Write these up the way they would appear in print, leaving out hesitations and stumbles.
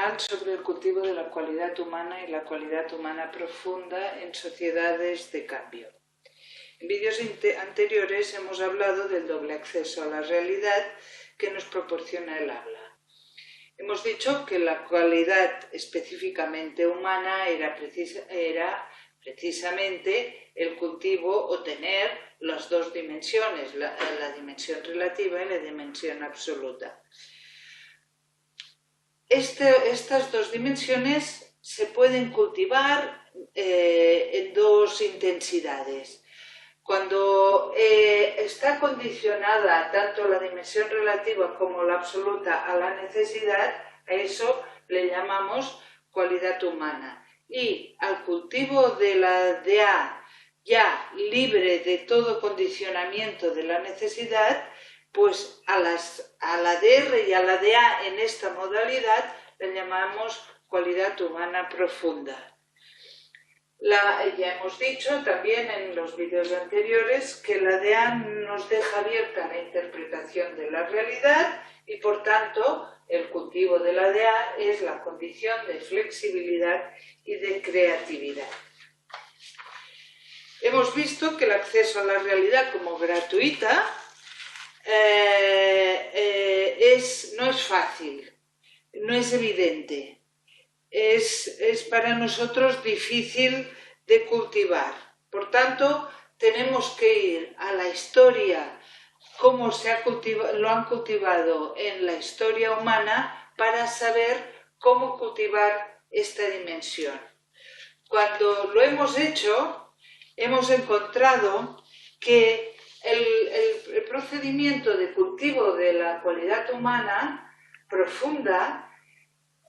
general sobre el cultivo de la cualidad humana y la cualidad humana profunda en sociedades de cambio. En vídeos anteriores hemos hablado del doble acceso a la realidad que nos proporciona el habla. Hemos dicho que la cualidad específicamente humana era precisamente el cultivo o tener las dos dimensiones, la dimensión relativa y la dimensión absoluta. Estas dos dimensiones se pueden cultivar en dos intensidades. Cuando está condicionada tanto la dimensión relativa como la absoluta a la necesidad, a eso le llamamos cualidad humana. Y al cultivo de la DA ya libre de todo condicionamiento de la necesidad, pues a la DR y a la DA en esta modalidad le llamamos cualidad humana profunda. Ya hemos dicho también en los vídeos anteriores que la DA nos deja abierta la interpretación de la realidad y por tanto el cultivo de la DA es la condición de flexibilidad y de creatividad. Hemos visto que el acceso a la realidad como gratuita no es fácil, no es evidente, es para nosotros difícil de cultivar. Por tanto, tenemos que ir a la historia, cómo lo han cultivado en la historia humana para saber cómo cultivar esta dimensión. Cuando lo hemos hecho, hemos encontrado que el procedimiento de cultivo de la cualidad humana profunda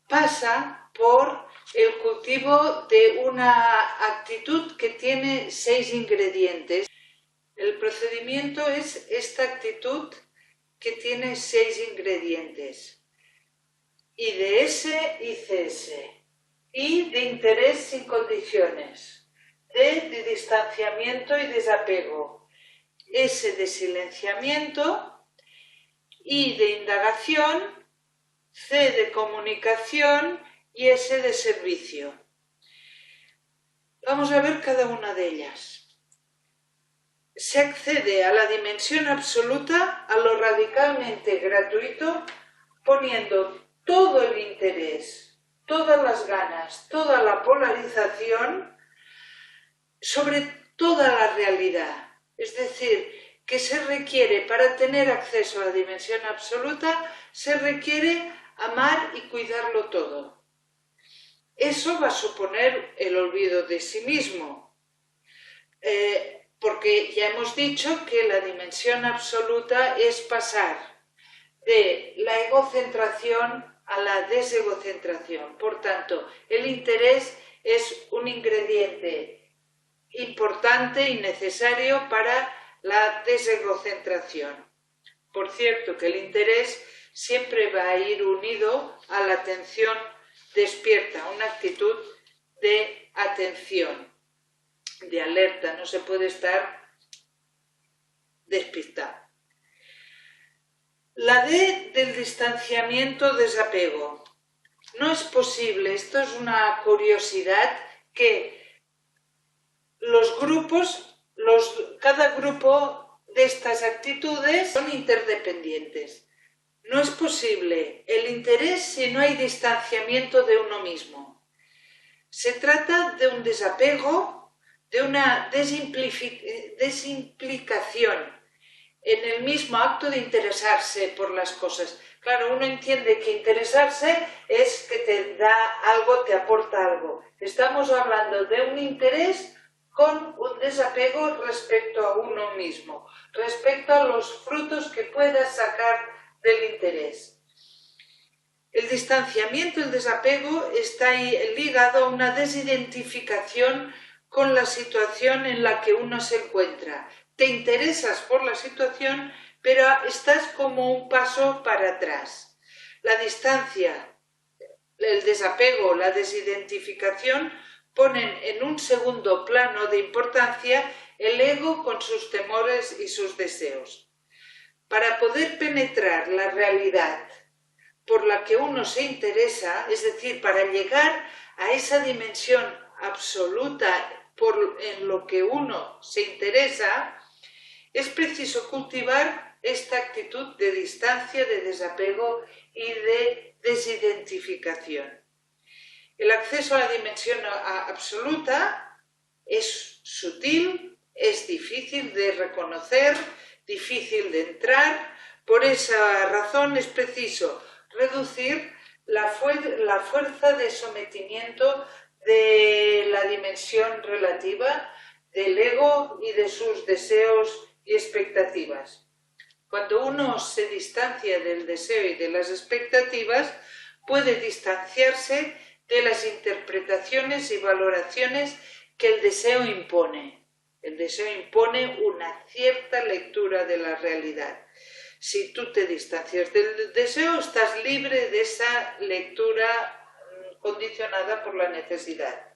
pasa por el cultivo de una actitud que tiene 6 ingredientes. El procedimiento es esta actitud que tiene 6 ingredientes. IDS y CS. I de interés sin condiciones. D de distanciamiento y desapego. S de silenciamiento. I de indagación. C de comunicación y S de servicio. Vamos a ver cada una de ellas. Se accede a la dimensión absoluta a lo radicalmente gratuito poniendo todo el interés, todas las ganas, toda la polarización sobre toda la realidad. Es decir, que se requiere para tener acceso a la dimensión absoluta, se requiere amar y cuidarlo todo. Eso va a suponer el olvido de sí mismo, porque ya hemos dicho que la dimensión absoluta es pasar de la egocentración a la desegocentración. Por tanto, el interés es un ingrediente importante y necesario para la desegocentración. Por cierto, que el interés siempre va a ir unido a la atención despierta, una actitud de atención, de alerta, no se puede estar despistado. La D del distanciamiento, desapego. No es posible, esto es una curiosidad, que los grupos, cada grupo de estas actitudes son interdependientes. No es posible el interés si no hay distanciamiento de uno mismo. Se trata de un desapego, de una desimplicación en el mismo acto de interesarse por las cosas. Claro, uno entiende que interesarse es que te da algo, te aporta algo. Estamos hablando de un interés con un desapego respecto a uno mismo, respecto a los frutos que puedas sacar del interés. El distanciamiento, el desapego, está ligado a una desidentificación con la situación en la que uno se encuentra. Te interesas por la situación, pero estás como un paso para atrás. La distancia, el desapego, la desidentificación ponen en un segundo plano de importancia el ego con sus temores y sus deseos. Para poder penetrar la realidad, por la que uno se interesa, es decir, para llegar a esa dimensión absoluta en lo que uno se interesa, es preciso cultivar esta actitud de distancia, de desapego y de desidentificación. El acceso a la dimensión absoluta es sutil, es difícil de reconocer, difícil de entrar. Por esa razón es preciso reducir la fuerza de sometimiento de la dimensión relativa, del ego y de sus deseos y expectativas. Cuando uno se distancia del deseo y de las expectativas, puede distanciarse de las interpretaciones y valoraciones que el deseo impone. El deseo impone una cierta lectura de la realidad. Si tú te distancias del deseo, estás libre de esa lectura condicionada por la necesidad.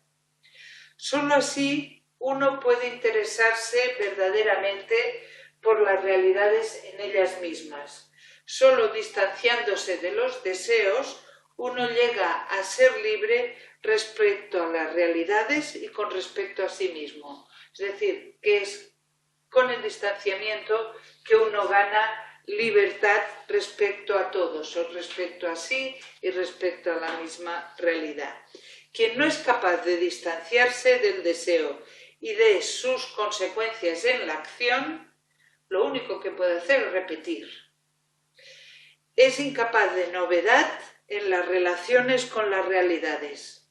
Solo así uno puede interesarse verdaderamente por las realidades en ellas mismas. Solo distanciándose de los deseos, uno llega a ser libre respecto a las realidades y con respecto a sí mismo. Es decir, que es con el distanciamiento que uno gana libertad respecto a todos, o respecto a sí y respecto a la misma realidad. Quien no es capaz de distanciarse del deseo y de sus consecuencias en la acción, lo único que puede hacer es repetir. Es incapaz de novedad en las relaciones con las realidades.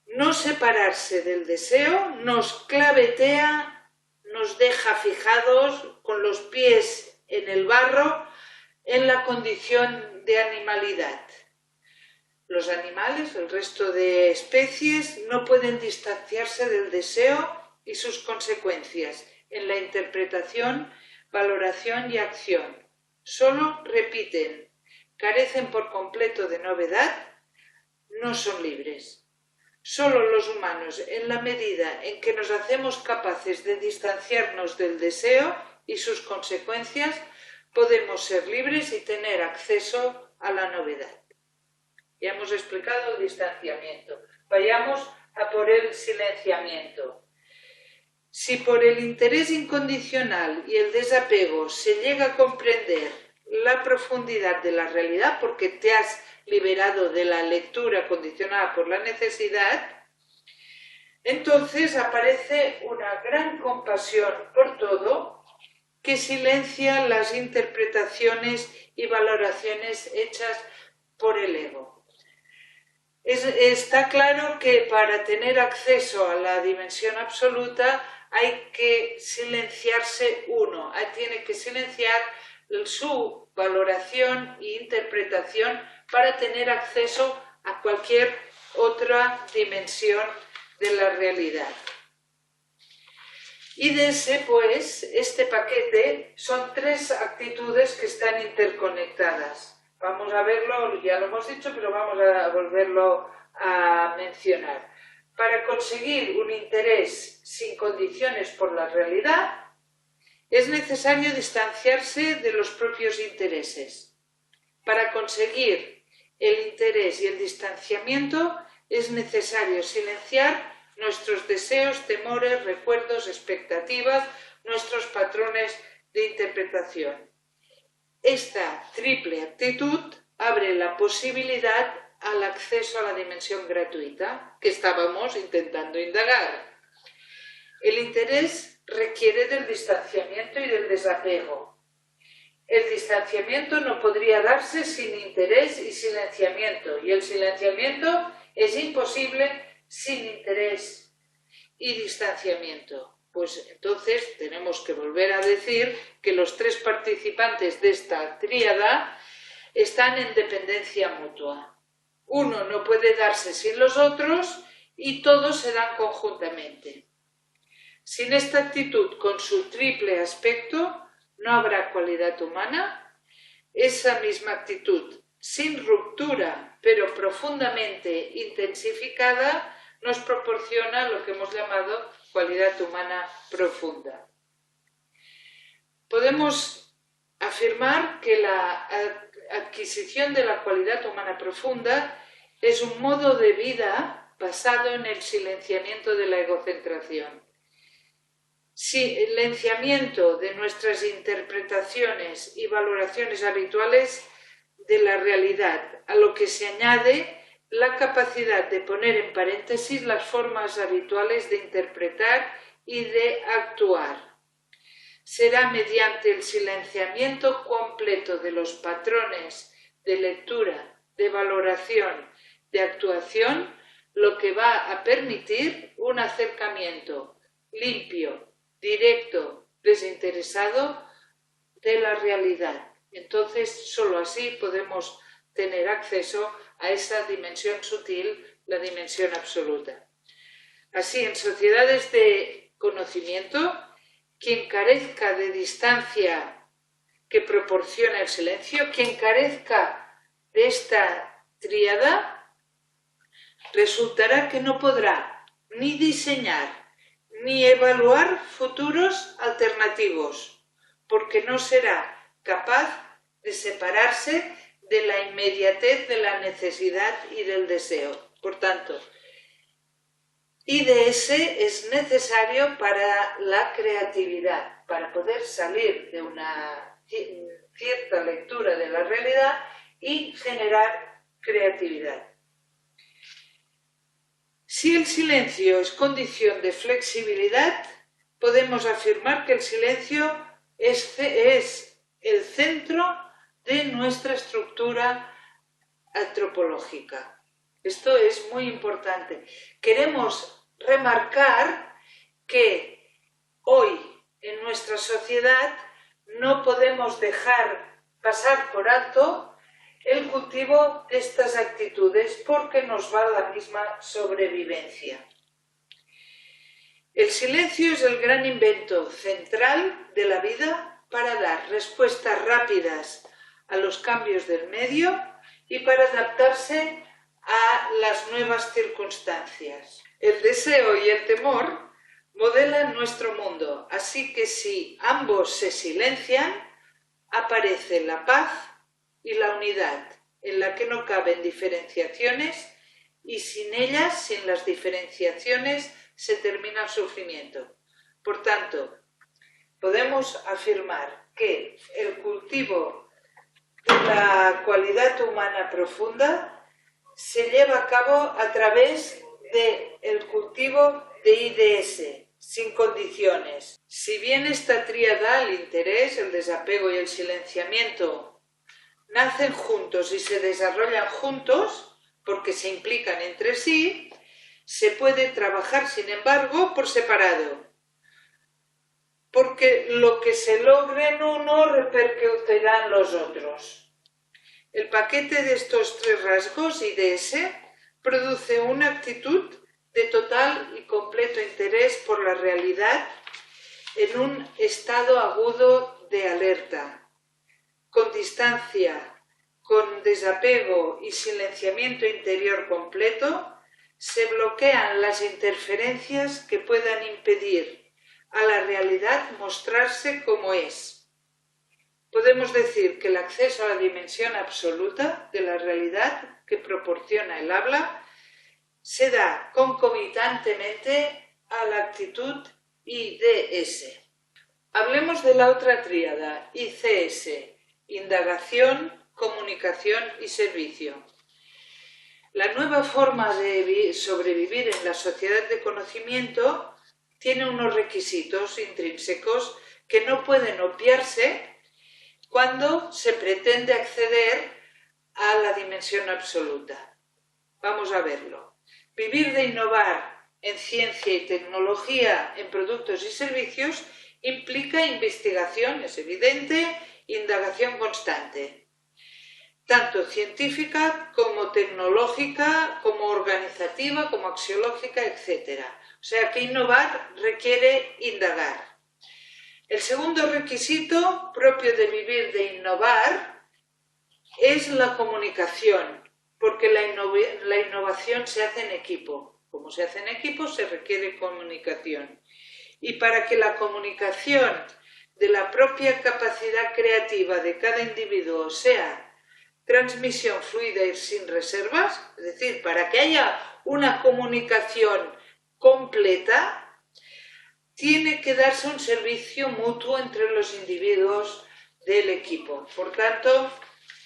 No separarse del deseo nos clavetea, nos deja fijados con los pies en el barro en la condición de animalidad. Los animales, el resto de especies, no pueden distanciarse del deseo y sus consecuencias en la interpretación, valoración y acción. Solo repiten, carecen por completo de novedad, no son libres. Solo los humanos, en la medida en que nos hacemos capaces de distanciarnos del deseo y sus consecuencias, podemos ser libres y tener acceso a la novedad. Ya hemos explicado el distanciamiento. Vayamos a por el silenciamiento. Si por el interés incondicional y el desapego se llega a comprender la profundidad de la realidad, porque te has liberado de la lectura condicionada por la necesidad, entonces aparece una gran compasión por todo que silencia las interpretaciones y valoraciones hechas por el ego. Está claro que para tener acceso a la dimensión absoluta hay que silenciarse uno, tiene que silenciar su valoración e interpretación para tener acceso a cualquier otra dimensión de la realidad. Y de ese, pues, este paquete son tres actitudes que están interconectadas. Vamos a verlo, ya lo hemos dicho, pero vamos a volverlo a mencionar. Para conseguir un interés sin condiciones por la realidad, es necesario distanciarse de los propios intereses. Para conseguir el interés y el distanciamiento, es necesario silenciar nuestros deseos, temores, recuerdos, expectativas, nuestros patrones de interpretación. Esta triple actitud abre la posibilidad al acceso a la dimensión gratuita que estábamos intentando indagar. El interés requiere del distanciamiento y del desapego. El distanciamiento no podría darse sin interés y silenciamiento, y el silenciamiento es imposible sin interés y distanciamiento. Pues entonces tenemos que volver a decir que los tres participantes de esta tríada están en dependencia mutua. Uno no puede darse sin los otros y todos se dan conjuntamente. Sin esta actitud con su triple aspecto no habrá cualidad humana. Esa misma actitud, sin ruptura pero profundamente intensificada, nos proporciona lo que hemos llamado cualidad humana profunda. Podemos afirmar que la adquisición de la cualidad humana profunda es un modo de vida basado en el silenciamiento de la egocentración. Silenciamiento de nuestras interpretaciones y valoraciones habituales de la realidad, a lo que se añade la capacidad de poner en paréntesis las formas habituales de interpretar y de actuar. Será mediante el silenciamiento completo de los patrones de lectura, de valoración, de actuación, lo que va a permitir un acercamiento limpio, directo, desinteresado de la realidad. Entonces, solo así podemos tener acceso a esa dimensión sutil, la dimensión absoluta. Así, en sociedades de conocimiento, quien carezca de distancia que proporciona el silencio, quien carezca de esta tríada, resultará que no podrá ni diseñar ni evaluar futuros alternativos, porque no será capaz de separarse de la inmediatez de la necesidad y del deseo. Por tanto, IDS es necesario para la creatividad, para poder salir de una cierta lectura de la realidad y generar creatividad. Si el silencio es condición de flexibilidad, podemos afirmar que el silencio es el centro de nuestra estructura antropológica. Esto es muy importante. Queremos remarcar que hoy en nuestra sociedad no podemos dejar pasar por alto el cultivo de estas actitudes porque nos va la misma sobrevivencia. El silencio es el gran invento central de la vida para dar respuestas rápidas a los cambios del medio y para adaptarse a las nuevas circunstancias. El deseo y el temor modelan nuestro mundo, así que si ambos se silencian, aparece la paz y la unidad, en la que no caben diferenciaciones y sin ellas, sin las diferenciaciones, se termina el sufrimiento. Por tanto, podemos afirmar que el cultivo de la cualidad humana profunda se lleva a cabo a través del cultivo de IDS, sin condiciones. Si bien esta tríada, el interés, el desapego y el silenciamiento, nacen juntos y se desarrollan juntos, porque se implican entre sí, se puede trabajar, sin embargo, por separado, porque lo que se logre en uno repercutirá en los otros. El paquete de estos tres rasgos, IDS, produce una actitud de total y completo interés por la realidad en un estado agudo de alerta, con distancia, con desapego y silenciamiento interior completo. Se bloquean las interferencias que puedan impedir a la realidad mostrarse como es. Podemos decir que el acceso a la dimensión absoluta de la realidad que proporciona el habla se da concomitantemente a la actitud IDS. Hablemos de la otra tríada, ICS, indagación, comunicación y servicio. La nueva forma de sobrevivir en la sociedad de conocimiento tiene unos requisitos intrínsecos que no pueden obviarse cuando se pretende acceder a la dimensión absoluta. Vamos a verlo. Vivir de innovar en ciencia y tecnología, en productos y servicios, implica investigación, es evidente, indagación constante, tanto científica como tecnológica, como organizativa, como axiológica, etc. O sea que innovar requiere indagar. El segundo requisito propio de vivir de innovar es la comunicación, porque la innovación se hace en equipo. Como se hace en equipo, se requiere comunicación. Y para que la comunicación de la propia capacidad creativa de cada individuo sea transmisión fluida y sin reservas, es decir, para que haya una comunicación completa, tiene que darse un servicio mutuo entre los individuos del equipo. Por tanto,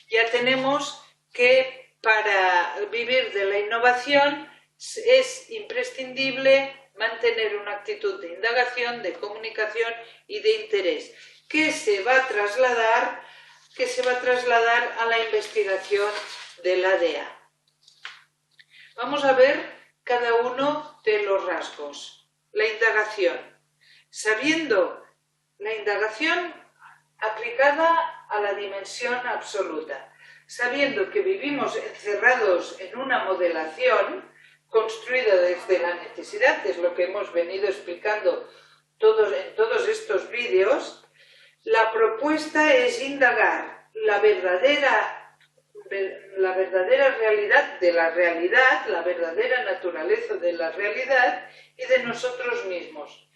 ya tenemos que para vivir de la innovación es imprescindible mantener una actitud de indagación, de comunicación y de interés, que se va a trasladar a la investigación de la DEA. Vamos a ver cada uno de los rasgos. La indagación. Sabiendo la indagación aplicada a la dimensión absoluta, sabiendo que vivimos encerrados en una modelación construida desde la necesidad, que es lo que hemos venido explicando en todos estos vídeos, la propuesta es indagar la verdadera realidad de la realidad, la verdadera naturaleza de la realidad y de nosotros mismos,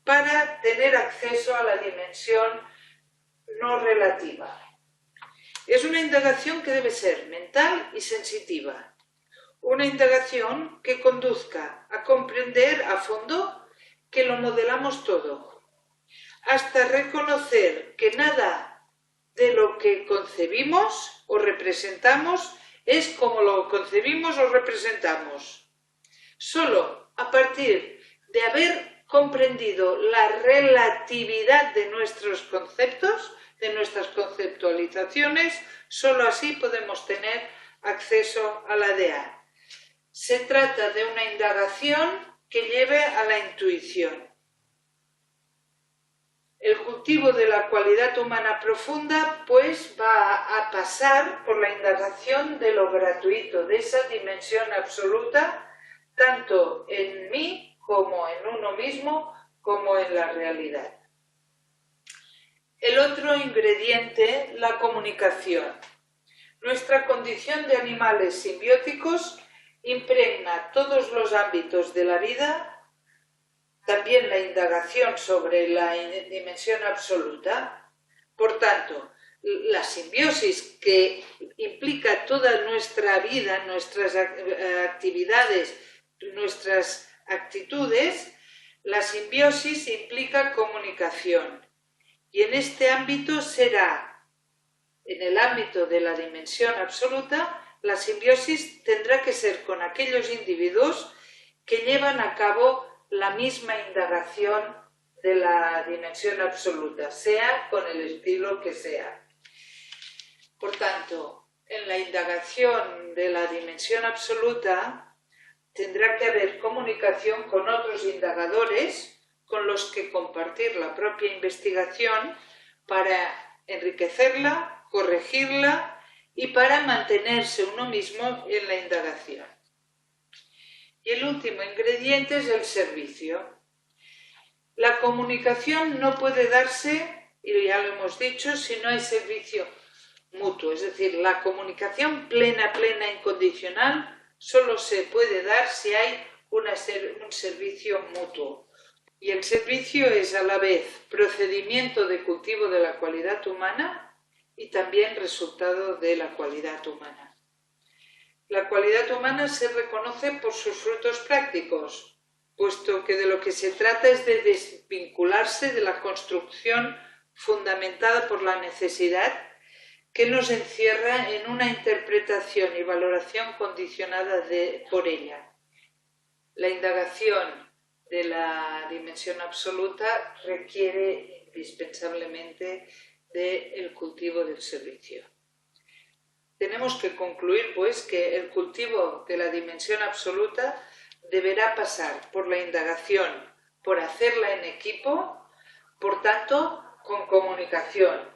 para tener acceso a la dimensión no relativa. Es una indagación que debe ser mental y sensitiva. Una indagación que conduzca a comprender a fondo que lo modelamos todo, hasta reconocer que nada de lo que concebimos o representamos es como lo concebimos o representamos. Solo a partir de haber comprendido la relatividad de nuestros conceptos, de nuestras conceptualizaciones, solo así podemos tener acceso a la DEA. Se trata de una indagación que lleve a la intuición. El cultivo de la cualidad humana profunda, pues, va a pasar por la indagación de lo gratuito, de esa dimensión absoluta, tanto en mí como en uno mismo, como en la realidad. El otro ingrediente, la comunicación. Nuestra condición de animales simbióticos impregna todos los ámbitos de la vida, también la indagación sobre la dimensión absoluta. Por tanto, la simbiosis que implica toda nuestra vida, nuestras actividades, nuestras actitudes, la simbiosis implica comunicación. Y en este ámbito será, en el ámbito de la dimensión absoluta, la simbiosis tendrá que ser con aquellos individuos que llevan a cabo la misma indagación de la dimensión absoluta, sea con el estilo que sea. Por tanto, en la indagación de la dimensión absoluta tendrá que haber comunicación con otros indagadores con los que compartir la propia investigación para enriquecerla, corregirla y para mantenerse uno mismo en la indagación. Y el último ingrediente es el servicio. La comunicación no puede darse, y ya lo hemos dicho, si no hay servicio mutuo. Es decir, la comunicación plena, incondicional, solo se puede dar si hay un servicio mutuo. Y el servicio es a la vez procedimiento de cultivo de la cualidad humana y también resultado de la cualidad humana. La cualidad humana se reconoce por sus frutos prácticos, puesto que de lo que se trata es de desvincularse de la construcción fundamentada por la necesidad que nos encierra en una interpretación y valoración condicionada por ella. La indagación de la dimensión absoluta requiere indispensablemente del cultivo del servicio. Tenemos que concluir, pues, que el cultivo de la dimensión absoluta deberá pasar por la indagación, por hacerla en equipo, por tanto, con comunicación.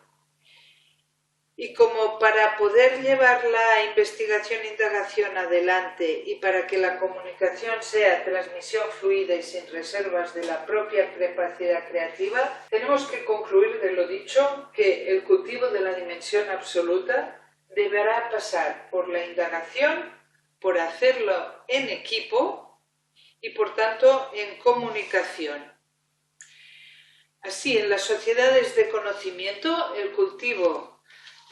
Y como para poder llevar la investigación-indagación adelante y para que la comunicación sea transmisión fluida y sin reservas de la propia capacidad creativa, tenemos que concluir de lo dicho que el cultivo de la dimensión absoluta deberá pasar por la indagación, por hacerlo en equipo y por tanto en comunicación. Así, en las sociedades de conocimiento, el cultivo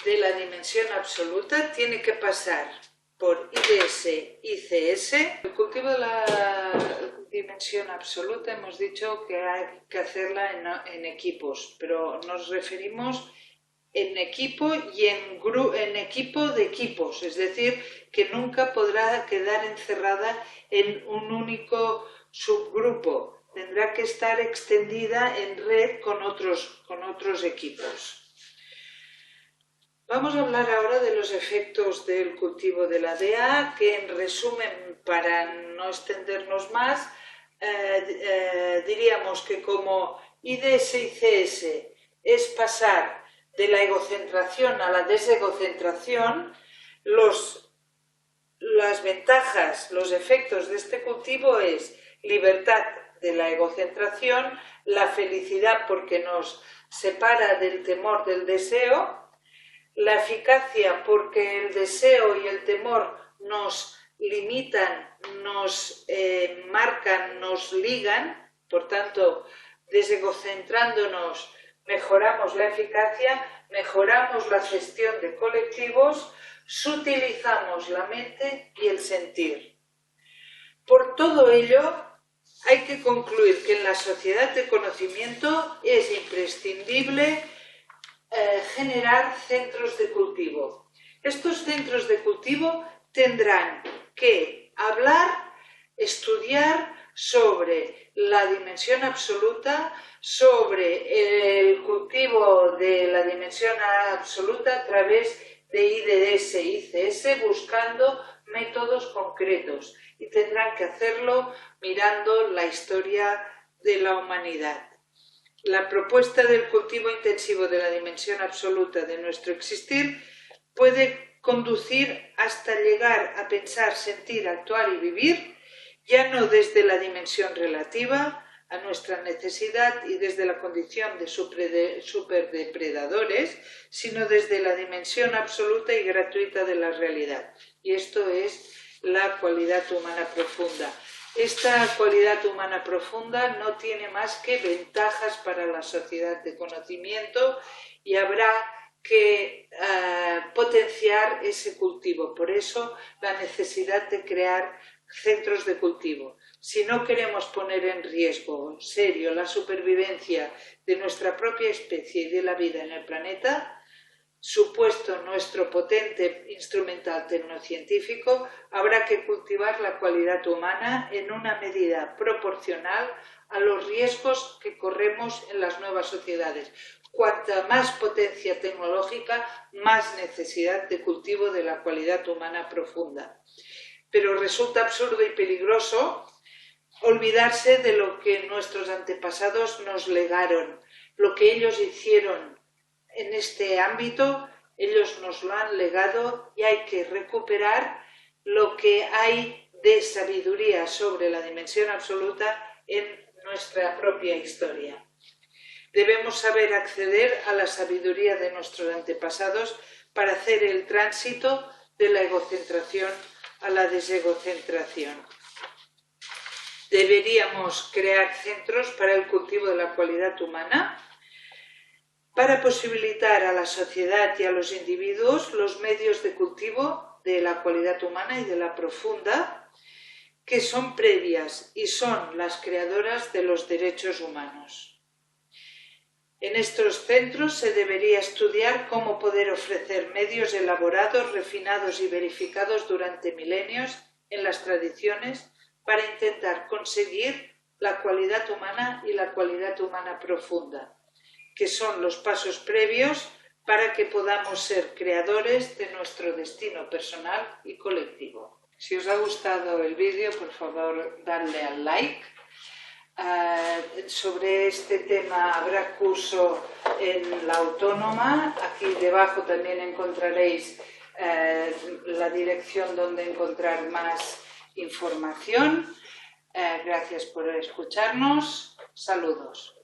de la dimensión absoluta tiene que pasar por IDS y CS. El cultivo de la dimensión absoluta hemos dicho que hay que hacerla en equipos, pero nos referimos en equipo y en equipo de equipos, es decir, que nunca podrá quedar encerrada en un único subgrupo, tendrá que estar extendida en red con otros equipos. Vamos a hablar ahora de los efectos del cultivo de la DA, que en resumen, para no extendernos más, diríamos que como IDS y CS es pasar de la egocentración a la desegocentración, las ventajas, los efectos de este cultivo es libertad de la egocentración, la felicidad porque nos separa del temor del deseo, la eficacia porque el deseo y el temor nos limitan, nos marcan, nos ligan, por tanto, desegocentrándonos mejoramos la eficacia, mejoramos la gestión de colectivos, sutilizamos la mente y el sentir. Por todo ello, hay que concluir que en la sociedad de conocimiento es imprescindible generar centros de cultivo. Estos centros de cultivo tendrán que hablar, estudiar sobre la dimensión absoluta, sobre el cultivo de la dimensión absoluta a través de IDS y ICS, buscando métodos concretos, y tendrán que hacerlo mirando la historia de la humanidad. La propuesta del cultivo intensivo de la dimensión absoluta de nuestro existir puede conducir hasta llegar a pensar, sentir, actuar y vivir, ya no desde la dimensión relativa a nuestra necesidad y desde la condición de superdepredadores, sino desde la dimensión absoluta y gratuita de la realidad. Y esto es la cualidad humana profunda. Esta cualidad humana profunda no tiene más que ventajas para la sociedad de conocimiento y habrá que potenciar ese cultivo. Por eso la necesidad de crear centros de cultivo. Si no queremos poner en riesgo serio la supervivencia de nuestra propia especie y de la vida en el planeta, supuesto nuestro potente instrumental tecnocientífico, habrá que cultivar la cualidad humana en una medida proporcional a los riesgos que corremos en las nuevas sociedades. Cuanta más potencia tecnológica, más necesidad de cultivo de la cualidad humana profunda. Pero resulta absurdo y peligroso olvidarse de lo que nuestros antepasados nos legaron, lo que ellos hicieron en este ámbito, ellos nos lo han legado y hay que recuperar lo que hay de sabiduría sobre la dimensión absoluta en nuestra propia historia. Debemos saber acceder a la sabiduría de nuestros antepasados para hacer el tránsito de la egocentración a la desegocentración. Deberíamos crear centros para el cultivo de la cualidad humana, para posibilitar a la sociedad y a los individuos los medios de cultivo de la cualidad humana y de la profunda, que son previas y son las creadoras de los derechos humanos. En estos centros se debería estudiar cómo poder ofrecer medios elaborados, refinados y verificados durante milenios en las tradiciones para intentar conseguir la cualidad humana y la cualidad humana profunda, que son los pasos previos para que podamos ser creadores de nuestro destino personal y colectivo. Si os ha gustado el vídeo, por favor, dadle al like. Sobre este tema habrá curso en la Autónoma. Aquí debajo también encontraréis la dirección donde encontrar más información. Gracias por escucharnos. Saludos.